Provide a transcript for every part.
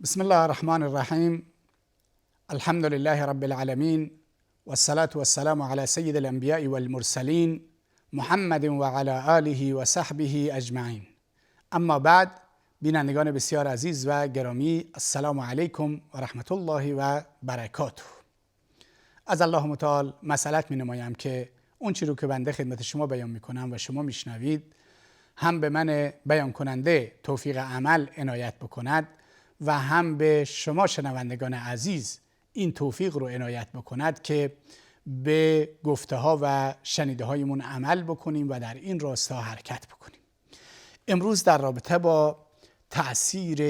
بسم الله الرحمن الرحیم. الحمد لله رب العالمین والصلاة والسلام على سید الانبیاء والمرسلین محمد و علی آله و صحبه اجمعین. اما بعد، بینندگان بسیار عزیز و گرامی، السلام علیکم و رحمت الله و برکاته. از الله متعال مسئلت می نمایم که اون چی رو که بنده خدمت شما بیان می کنم و شما می شنوید هم به من بیان کننده توفیق عمل عنایت بکند و هم به شما شنوندگان عزیز این توفیق رو عنایت بکند که به گفته ها و شنیده هایمون عمل بکنیم و در این راستا حرکت بکنیم. امروز در رابطه با تأثیر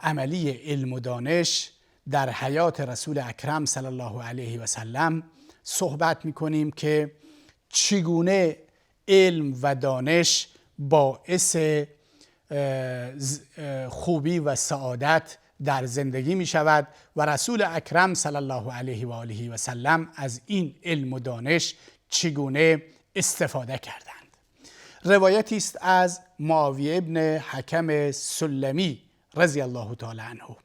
عملی علم و دانش در حیات رسول اکرم صلی الله علیه و سلم صحبت میکنیم که چگونه علم و دانش باعث خوبی و سعادت در زندگی می شود و رسول اکرم صلی الله علیه و آله و سلم از این علم و دانش چگونه استفاده کردند. روایتی است از معاویه ابن حکم سلمی رضی الله تعالی عنه.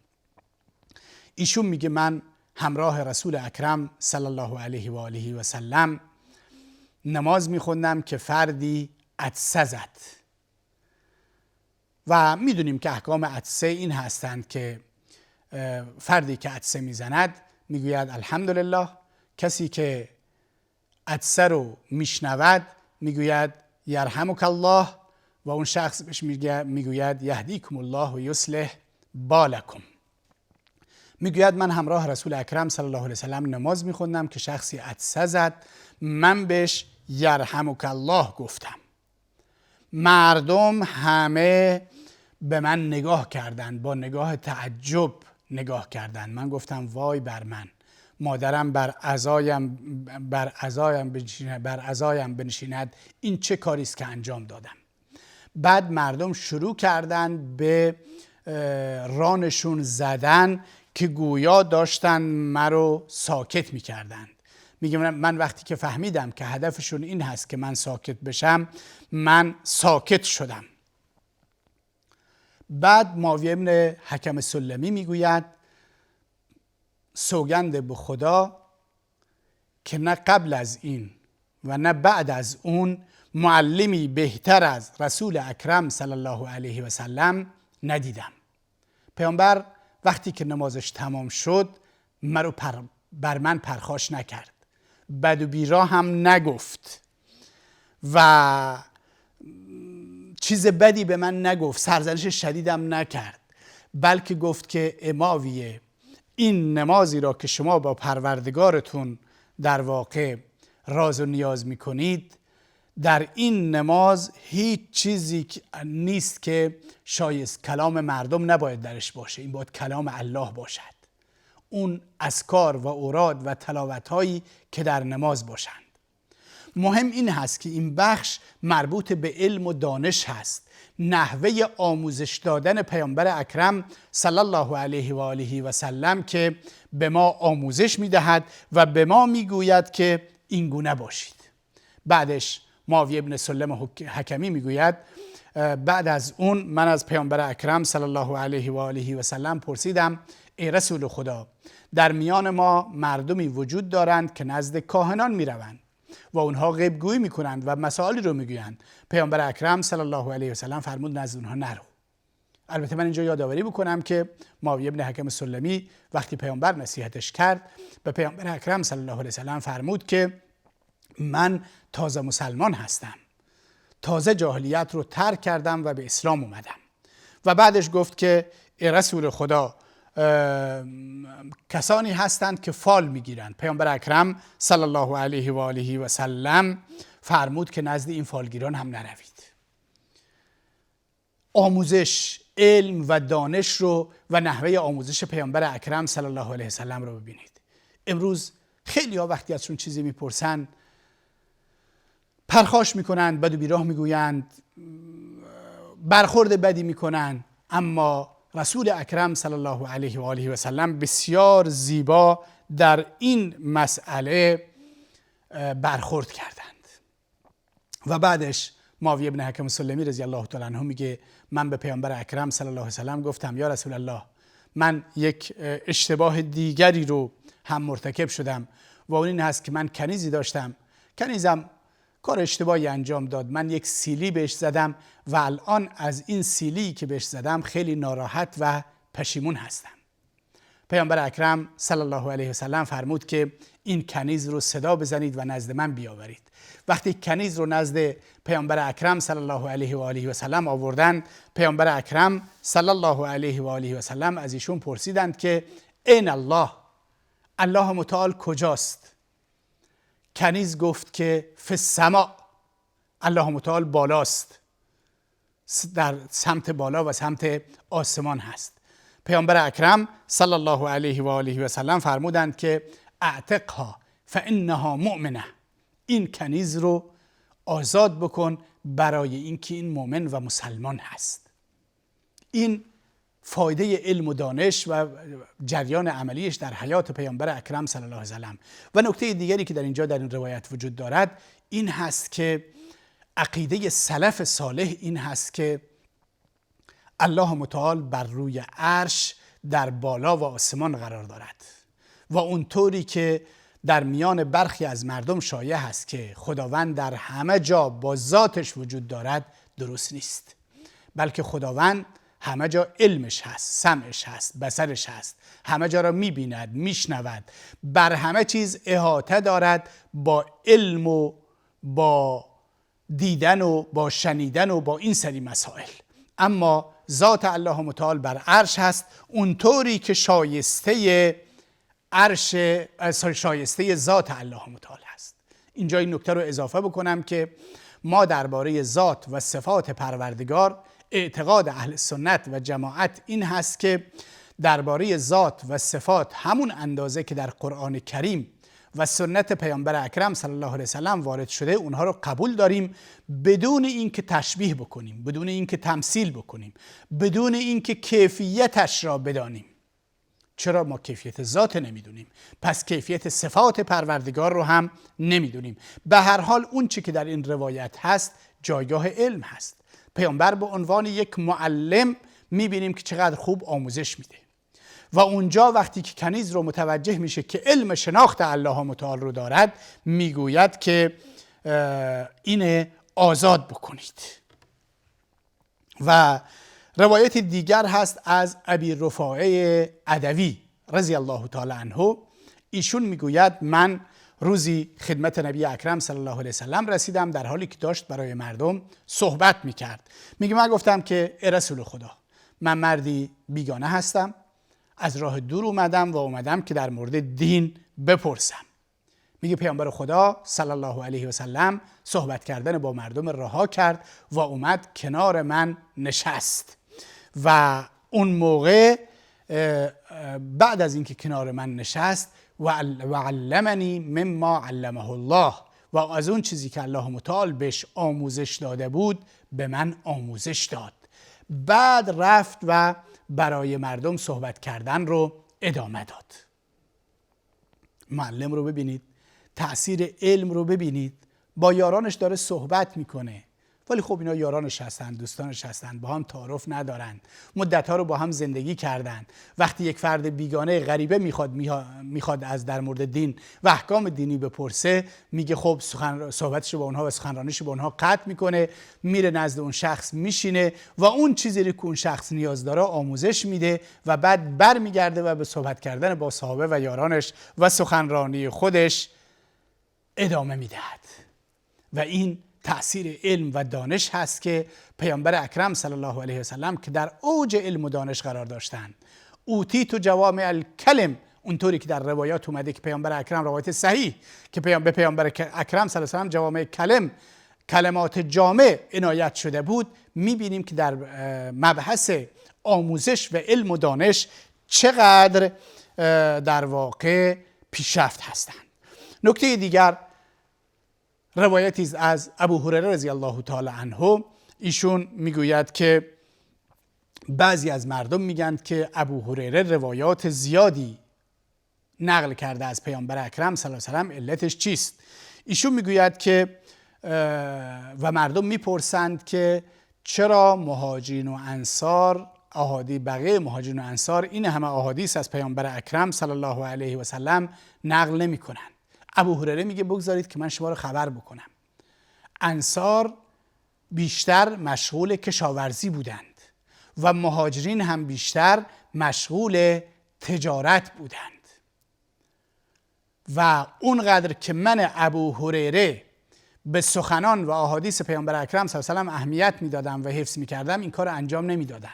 ایشون میگه من همراه رسول اکرم صلی الله علیه و آله و سلم نماز میخوندم که فردی عطسه زد و میدونیم که احکام عطسه این هستند که فردی که عطسه میزند میگوید الحمدلله، کسی که عطسه رو میشنود میگوید یرحمک الله و اون شخص بهش میگوید یهدیکم الله و یصلح بالکم. میگوید من همراه رسول اکرم صلی الله علیه و سلم نماز میخوندم که شخصی عطسه زد، من بهش یرحمک الله گفتم. مردم همه به من نگاه کردند، با نگاه تعجب نگاه کردند. من گفتم وای بر من، مادرم بر عزایم بنشیند، این چه کاری است که انجام دادم. بعد مردم شروع کردند به رانشون زدن که گویا داشتن مرا ساکت می‌کردند. میگه من وقتی که فهمیدم که هدفشون این هست که من ساکت بشم، من ساکت شدم. بعد معاویه ابن حکم سلمی میگوید سوگند به خدا که نه قبل از این و نه بعد از اون معلمی بهتر از رسول اکرم صلی الله علیه و سلم ندیدم. پیامبر وقتی که نمازش تمام شد مرا بر من پرخاش نکرد، بد و بیرا هم نگفت و چیز بدی به من نگفت، سرزنش شدیدم نکرد، بلکه گفت که معاویه، این نمازی را که شما با پروردگارتون در واقع راز و نیاز میکنید، در این نماز هیچ چیزی نیست که شایست کلام مردم نباید درش باشه، این باید کلام الله باشد. اون اذکار و اوراد و تلاوت‌هایی که در نماز باشند. مهم این هست که این بخش مربوط به علم و دانش هست، نحوه آموزش دادن پیامبر اکرم صلی الله علیه و آله و سلم که به ما آموزش میدهد و به ما میگوید که این گونه باشید. بعدش معاویه ابن سلم حکمی میگوید بعد از اون من از پیامبر اکرم صلی الله علیه و آله و سلم پرسیدم ای رسول خدا، در میان ما مردمی وجود دارند که نزد کاهنان میروند و اونها غیب گویی میکنند و مسائلی رو میگویند. پیامبر اکرم صلی الله علیه و سلم فرمود نزد اونها نرو. البته من اینجا یادآوری بکنم که معاویه ابن حکم سلمی وقتی پیامبر نصیحتش کرد، به پیامبر اکرم صلی الله علیه و سلم فرمود که من تازه مسلمان هستم، تازه جاهلیت رو ترک کردم و به اسلام اومدم. و بعدش گفت که ای رسول خدا، کسانی هستند که فال میگیرند. پیامبر اکرم صلی الله علیه و آله و سلم فرمود که نزد این فالگیران هم نروید. آموزش علم و دانش رو و نحوه آموزش پیامبر اکرم صلی الله علیه و سلم رو ببینید. امروز خیلی ها وقتی ازشون چیزی میپرسن پرخاش میکنند، بد و بیراه میگویند، برخورد بدی میکنند. اما رسول اکرم صلی الله علیه و آله و سلم بسیار زیبا در این مسئله برخورد کردند. و بعدش معاویه بن حکم سلمی رضی الله تعالی عنه میگه من به پیامبر اکرم صلی الله علیه و سلم گفتم یا رسول الله، من یک اشتباه دیگری رو هم مرتکب شدم و اون این هست که من کنیزی داشتم، کنیزم کار اشتباهی انجام داد، من یک سیلی بهش زدم و الان از این سیلی که بهش زدم خیلی ناراحت و پشیمون هستم. پیامبر اکرم صلی الله علیه و سلم فرمود که این کنیز رو صدا بزنید و نزد من بیاورید. وقتی کنیز رو نزد پیامبر اکرم صلی الله علیه و آله و سلم آوردن، پیامبر اکرم صلی الله علیه و آله و سلم از ایشون پرسیدند که این الله، الله متعال کجاست؟ کنیز گفت که فی السماء، الله متعال بالاست، در سمت بالا و سمت آسمان هست. پیامبر اکرم صلی الله علیه و آله و سلم فرمودند که اعتقها فانها مؤمنه، این کنیز رو آزاد بکن برای اینکه این مؤمن و مسلمان هست. این فایده علم و دانش و جریان عملیش در حیات پیامبر اکرم صلی الله علیه و سلم. و نکته دیگری که در اینجا در این روایت وجود دارد این هست که عقیده سلف صالح این هست که الله متعال بر روی عرش در بالا و آسمان قرار دارد و اونطوری که در میان برخی از مردم شایع هست که خداوند در همه جا با ذاتش وجود دارد درست نیست، بلکه خداوند همه جا علمش هست، سمعش هست، بصرش هست، همه جا را میبیند، میشنود، بر همه چیز احاطه دارد با علم و با دیدن و با شنیدن و با این سری مسائل. اما ذات الله متعال بر عرش هست اونطوری که شایسته عرش، شایسته ذات الله متعال هست. اینجا این نکته رو اضافه بکنم که ما درباره ذات و صفات پروردگار اعتقاد اهل سنت و جماعت این هست که درباره ذات و صفات همون اندازه که در قرآن کریم و سنت پیامبر اکرم صلی الله علیه و سلم وارد شده اونها رو قبول داریم، بدون اینکه تشبیه بکنیم، بدون اینکه تمثیل بکنیم، بدون اینکه کیفیتش را بدانیم. چرا ما کیفیت ذات نمیدونیم، پس کیفیت صفات پروردگار رو هم نمیدونیم. به هر حال اون چی که در این روایت هست جایگاه علم هست. پیامبر به عنوان یک معلم میبینیم که چقدر خوب آموزش میده و اونجا وقتی که کنیز رو متوجه میشه که علم شناخت الله متعال رو دارد میگوید که این آزاد بکنید. و روایت دیگر هست از ابی رفاعه عدوی رضی الله تعالی عنه، ایشون میگوید من روزی خدمت نبی اکرم صلی الله علیه و سلم رسیدم در حالی که داشت برای مردم صحبت میکرد. میگه من گفتم که ای رسول خدا، من مردی بیگانه هستم، از راه دور اومدم که در مورد دین بپرسم. میگه پیامبر خدا صلی الله علیه و سلم صحبت کردن با مردم رها کرد و اومد کنار من نشست و اون موقع بعد از اینکه کنار من نشست و علمنی مما علمه الله، و از اون چیزی که الله متعال بهش آموزش داده بود به من آموزش داد. بعد رفت و برای مردم صحبت کردن رو ادامه داد. معلم رو ببینید، تأثیر علم رو ببینید، با یارانش داره صحبت میکنه ولی خب اینا یارانش هستن، دوستانش هستن، با هم تعارف ندارن، مدت‌ها رو با هم زندگی کردن. وقتی یک فرد بیگانه غریبه میخواد از در مورد دین و احکام دینی بپرسه، میگه خب صحبتش با اونها و سخنرانیش با اونها قطع میکنه، میره نزد اون شخص میشینه و اون چیزی که اون شخص نیاز داره آموزش میده و بعد برمیگرده و به صحبت کردن با صحابه و یارانش و سخنرانی خودش ادامه میدهد. و این تأثیر علم و دانش هست که پیامبر اکرم صلی الله علیه و سلم که در اوج علم و دانش قرار داشتند، اوتیت جوامع الکلم، اونطوری که در روایات اومده که پیامبر اکرم، روایت صحیح که به پیامبر اکرم صلی الله علیه و سلم جوامع کلمات جامع عنایت شده بود، میبینیم که در مبحث آموزش و علم و دانش چقدر در واقع پیشرفت هستند. نکته دیگر روایتی از ابو هریره رضی الله تعالی عنه، ایشون میگوید که بعضی از مردم میگن که ابو هریره روایات زیادی نقل کرده از پیامبر اکرم صلی الله علیه و سلم، علتش چیست؟ ایشون میگوید که و مردم میپرسند که چرا مهاجرین و انصار بقیه مهاجرین و انصار این همه احادیث از پیامبر اکرم صلی الله علیه و سلم نقل نمی کنند. ابو هریره میگه بگذارید که من شما رو خبر بکنم. انصار بیشتر مشغول کشاورزی بودند و مهاجرین هم بیشتر مشغول تجارت بودند و اونقدر که من ابو هریره به سخنان و احادیث پیامبر اکرم صلی الله علیه و سلم اهمیت میدادم و حفظ میکردم، این کار انجام نمیدادند.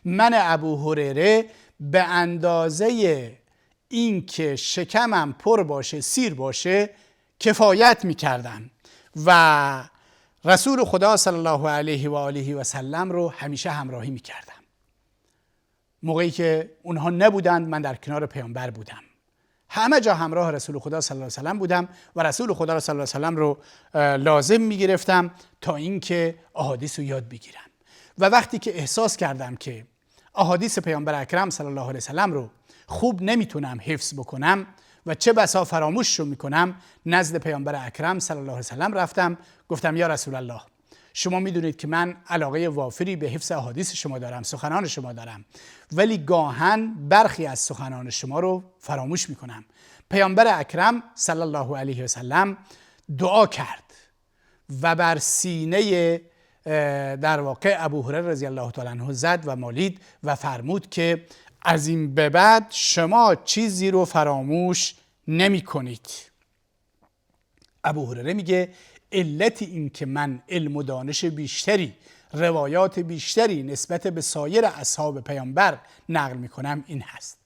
من ابو هریره به اندازه این که شکمم پر باشه سیر باشه کفایت میکردم و رسول خدا صلی الله علیه و آله و سلم رو همیشه همراهی میکردم. موقعی که اونها نبودند من در کنار پیامبر بودم، همه جا همراه رسول خدا صلی الله علیه و سلم بودم و رسول خدا صلی الله علیه و سلم رو لازم میگرفتم تا اینکه احادیث رو یاد بگیرم. و وقتی که احساس کردم که احادیث پیامبر اکرم صلی الله علیه و سلم رو خوب نمیتونم حفظ بکنم و چه بسا فراموش رو میکنم، نزد پیامبر اکرم صلی الله علیه و سلم رفتم. گفتم یا رسول الله، شما میدونید که من علاقه وافری به حفظ احادیث شما دارم، سخنان شما دارم، ولی گاهن برخی از سخنان شما رو فراموش میکنم. پیامبر اکرم صلی الله علیه و سلم دعا کرد و بر سینه در واقع ابو هریره رضی الله تعالی عنه زد و مالید و فرمود که از این به بعد شما چیزی رو فراموش نمی کنید. ابو هریره میگه علت این که من علم و دانش بیشتری، روایات بیشتری نسبت به سایر اصحاب پیامبر نقل میکنم این هست.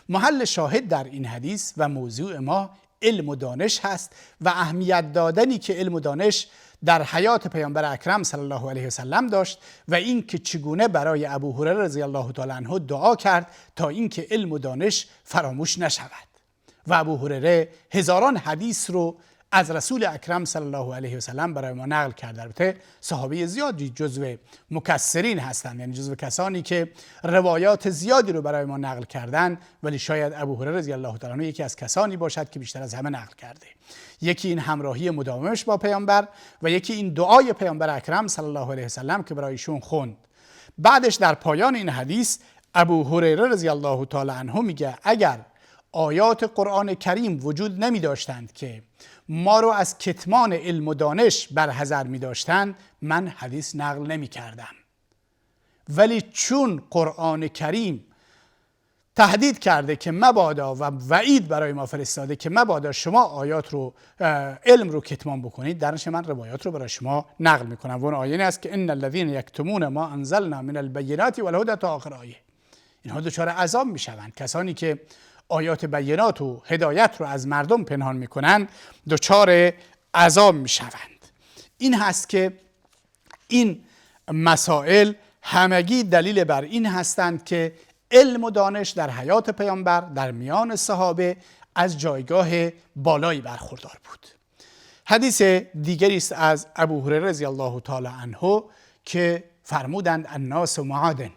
محل شاهد در این حدیث و موضوع ما علم و دانش هست و اهمیت دادنی که علم و دانش در حیات پیامبر اکرم صلی الله علیه و سلم داشت و این که چگونه برای ابو هریره رضی الله تعالی عنه دعا کرد تا اینکه علم و دانش فراموش نشود. و ابو هریره هزاران حدیث رو از رسول اکرم صلی الله علیه و سلم برای ما نقل کرد. البته صحابه زیادی جزو مکثرین هستند، یعنی جزو کسانی که روایات زیادی رو برای ما نقل کردن، ولی شاید ابو هریره رضی الله تعالی عنه یکی از کسانی باشد که بیشتر از همه نقل کرده. یکی این همراهی مداومش با پیامبر و یکی این دعای پیامبر اکرم صلی الله علیه و سلم که برایشون خوند. بعدش در پایان این حدیث ابو هریره رضی الله تعالی عنه میگه اگر آیات قرآن کریم وجود نمی داشتند که ما رو از کتمان علم و دانش برحذر می داشتند، من حدیث نقل نمی کردم. ولی چون قرآن کریم تهدید کرده که مبادا و وعید برای ما فرستاده که مبادا شما آیات رو علم رو کتمان بکنید، درنش من روایات رو برای شما نقل می کنم. و اون آیه است که ان الذین یکتمون ما انزلنا من البینات والهدی تا آخر آیه. اینها دچار عذاب می شوند. کسانی که آیات بینات و هدایت رو از مردم پنهان میکنند دچار عذاب میشوند. این هست که این مسائل همگی دلیل بر این هستند که علم و دانش در حیات پیامبر در میان صحابه از جایگاه بالایی برخوردار بود. حدیث دیگری است از ابو هریره رضی الله تعالی عنه که فرمودند الناس معادن،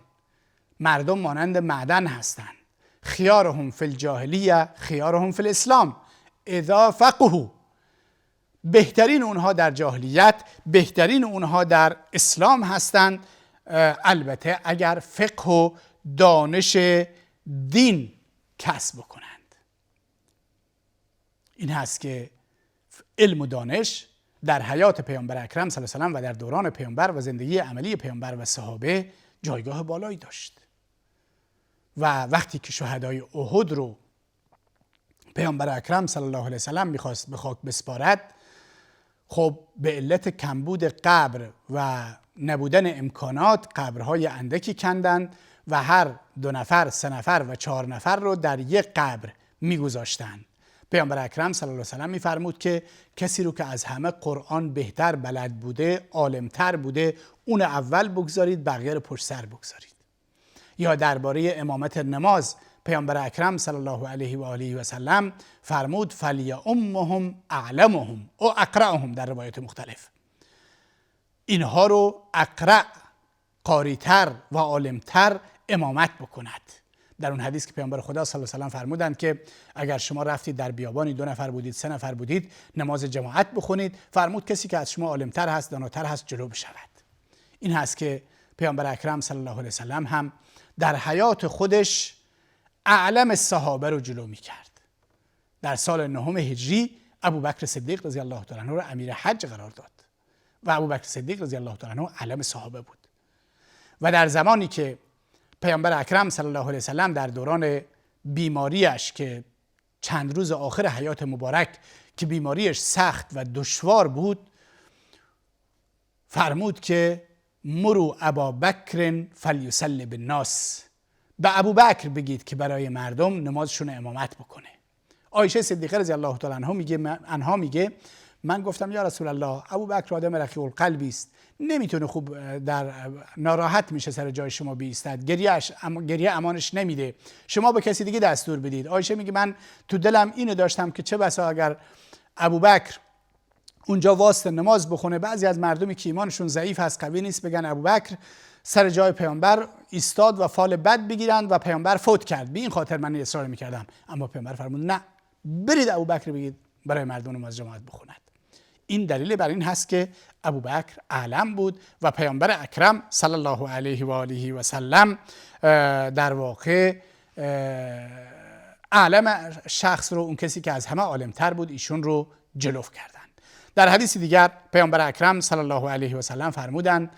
مردم مانند معدن هستند، خیارهم فی الجاهلیه خیارهم فی الاسلام اذا فقهوا، بهترین اونها در جاهلیت بهترین اونها در اسلام هستند، البته اگر فقه و دانش دین کسب کنند. این هست که علم و دانش در حیات پیامبر اکرم صلی الله علیه و سلم و در دوران پیامبر و زندگی عملی پیامبر و صحابه جایگاه بالایی داشت. و وقتی که شهدای احد رو پیامبر اکرم صلی الله علیه و سلم میخواست به خاک بسپارد، خب به علت کمبود قبر و نبودن امکانات قبرهای اندکی کندند و هر 2 نفر 3 نفر و 4 نفر رو در یک قبر میگذاشتند. پیامبر اکرم صلی الله علیه و سلم میفرمود که کسی رو که از همه قرآن بهتر بلد بوده، عالمتر بوده، اون اول بگذارید، بقیه رو پشت سر بگذارید. یا درباره امامت نماز پیامبر اکرم صلی الله علیه و آله و سلم فرمود فلیؤمهم اعلمهم او اقرأهم در روایت مختلف. اینها رو اقرأ، قاریتر و عالمتر امامت بکند. در اون حدیث که پیامبر خدا صلی الله علیه و سلم فرمودند که اگر شما رفتید در بیابانی 2 نفر بودید 3 نفر بودید نماز جماعت بخونید، فرمود کسی که از شما عالمتر هست داناتر هست جلو بشود. این هست که پیامبر اکرم صلی الله علیه و سلم هم در حیات خودش اعلم صحابه رو جلو میکرد. در سال 9 هجری ابوبکر صدیق رضی الله تعالی عنه رو امیر حج قرار داد و ابوبکر صدیق رضی الله تعالی عنه علم صحابه بود. و در زمانی که پیامبر اکرم صلی الله علیه و سلم در دوران بیماریش که چند روز آخر حیات مبارک که بیماریش سخت و دشوار بود، فرمود که مرو ابابکر فلیصلی بالناس، به ابوبکر بگید که برای مردم نمازشون امامت بکنه. عایشه صدیقه رضی الله تعالی عنها میگه من گفتم یا رسول الله ابوبکر آدم رقیق القلبی است، نمیتونه خوب در ناراحت میشه سر جای شما بیستد، گریه امانش نمیده، شما به کسی دیگه دستور بدید. عایشه میگه من تو دلم اینو داشتم که چه بسا اگر ابوبکر اونجا واسط نماز بخونه بعضی از مردمی که ایمانشون ضعیف هست قوی نیست بگن ابوبکر سر جای پیامبر ایستاد و فال بد بگیرند و پیامبر فوت کرد. به این خاطر من اصرار میکردم، اما پیامبر فرمود نه، برید ابوبکر بگید برای مردم نماز جماعت بخوند. این دلیل بر این هست که ابوبکر اعلم بود و پیامبر اکرم صلی الله علیه و آله و سلم در واقع اعلم شخص رو، اون کسی که از همه عالمتر بود، ایشون رو جلو کردند. در حدیث دیگر پیامبر اکرم صلی الله علیه و سلم فرمودند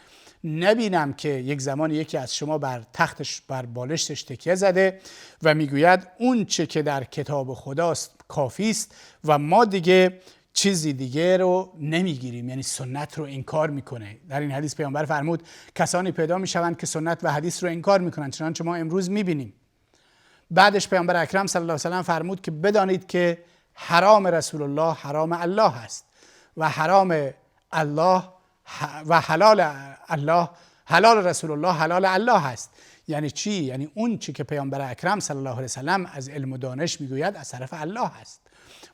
نبینم که یک زمان یکی از شما بر تختش بر بالشتش تکیه زده و میگوید اون چه که در کتاب خداست کافی است و ما دیگه چیزی دیگه رو نمیگیریم، یعنی سنت رو انکار میکنه. در این حدیث پیامبر فرمود کسانی پیدا میشوند که سنت و حدیث رو انکار میکنن، چنانچه ما امروز میبینیم. بعدش پیامبر اکرم صلی الله علیه و سلم فرمود که بدانید که حرام رسول الله حرام الله است و حرام الله و حلال الله حلال رسول الله حلال الله است. یعنی چی؟ یعنی اون چی که پیامبر اکرم صلی الله علیه و سلم از علم و دانش میگوید از طرف الله است.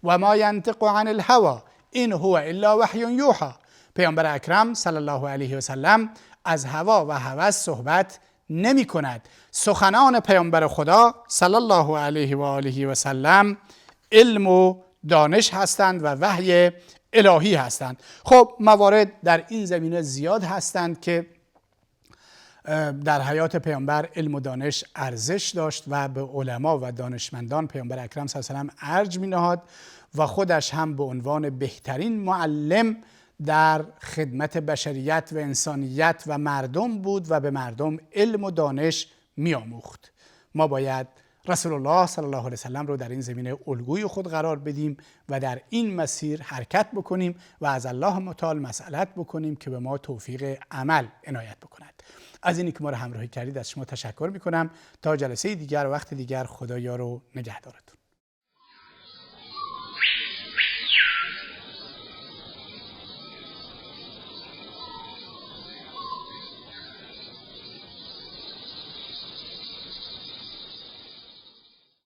و ما ینطق عن الهوى این هو الا وحی یوحى. پیامبر اکرم صلی الله علیه و سلم از هوا و هوس صحبت نمی کند. سخنان پیامبر خدا صلی الله علیه و آله و سلم علم و دانش هستند و وحی الهی هستند. خب موارد در این زمینه زیاد هستند که در حیات پیامبر علم و دانش ارزش داشت و به علما و دانشمندان پیامبر اکرم صلی الله علیه و سلم ارج می‌نهاد و خودش هم به عنوان بهترین معلم در خدمت بشریت و انسانیت و مردم بود و به مردم علم و دانش می‌آموخت. ما باید رسول الله صلی الله علیه و سلم رو در این زمینه الگوی خود قرار بدیم و در این مسیر حرکت بکنیم و از الله متعال مسئلت بکنیم که به ما توفیق عمل عنایت بکند. از اینی که ما رو همراهی کردید از شما تشکر میکنم. تا جلسه دیگر و وقت دیگر خدا یار و نگهدارتون.